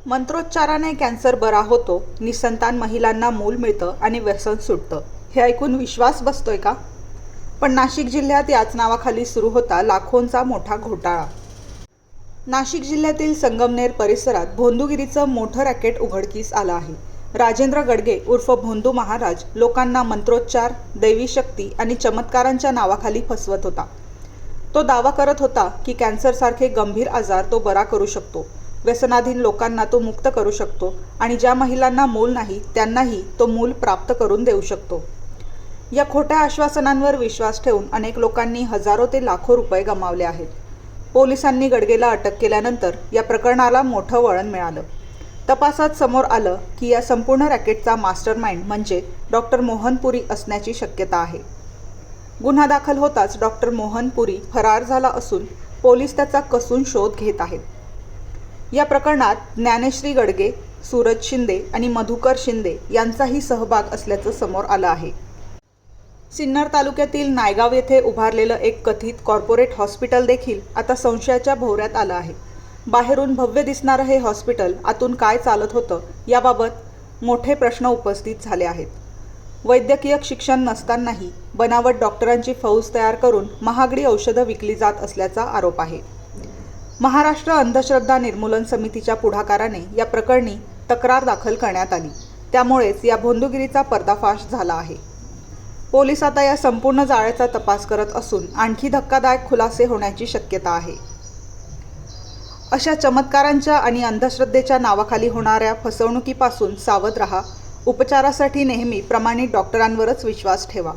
मंत्रोच्चाराने cancer बरा होतो, निसंतान महिलांना मूल मिळतं आणि व्यसन सुटतं. हे ऐकून विश्वास बसतोय का? पण नाशिक जिल्ह्यात याच नावाखाली सुरू होता लाखोंचा मोठा घोटाळा. नाशिक जिल्ह्यातील संगमनेर परिसरात भोंदूगिरीचं मोठं रॅकेट उघडकीस आलं आहे. राजेंद्र गडगे उर्फ भोंदू महाराज लोकांना मंत्रोच्चार, दैवी शक्ती आणि चमत्कारांच्या नावाखाली फसवत होता. तो दावा करत होता की कॅन्सरसारखे गंभीर आजार तो बरा करू शकतो, व्यसनाधीन लोकांना तो मुक्त करू शकतो आणि ज्या महिलांना मूल नाही त्यांनाही तो मूल प्राप्त करून देऊ शकतो. या खोट्या आश्वासनांवर विश्वास ठेवून अनेक लोकांनी हजारो ते लाखो रुपये गमावले आहेत. पोलिसांनी गडगेला अटक केल्यानंतर या प्रकरणाला मोठं वळण मिळालं. तपासात समोर आलं की या संपूर्ण रॅकेटचा मास्टरमाइंड म्हणजे डॉक्टर मोहन पुरी असण्याची शक्यता आहे. गुन्हा दाखल होताच डॉक्टर मोहन पुरी फरार झाला असून पोलीस त्याचा कसून शोध घेत आहेत. या प्रकरणात ज्ञानेश्री गडगे, सूरज शिंदे आणि मधुकर शिंदे यांचाही सहभाग असल्याचं समोर आलं आहे. सिन्नर तालुक्यातील नायगाव येथे उभारलेलं एक कथित कॉर्पोरेट हॉस्पिटल देखील आता संशयाच्या भोवऱ्यात आलं आहे. बाहेरून भव्य दिसणारं हे हॉस्पिटल आतून काय चालत होतं याबाबत मोठे प्रश्न उपस्थित झाले आहेत. वैद्यकीय शिक्षण नसतानाही बनावट डॉक्टरांची फौज तयार करून महागडी औषधं विकली जात असल्याचा आरोप आहे. महाराष्ट्र अंधश्रद्धा निर्मूलन समितीच्या पुढाकाराने या प्रकरणी तक्रार दाखल करण्यात आली. त्यामुळेच या भोंदूगिरीचा पर्दाफाश झाला आहे. पोलीस आता या संपूर्ण जाळ्याचा तपास करत असून आणखी धक्कादायक खुलासे होण्याची शक्यता आहे. अशा चमत्कारांच्या आणि अंधश्रद्धेच्या नावाखाली होणाऱ्या फसवणुकीपासून सावध राहा. उपचारासाठी नेहमी प्रमाणित डॉक्टरांवरच विश्वास ठेवा.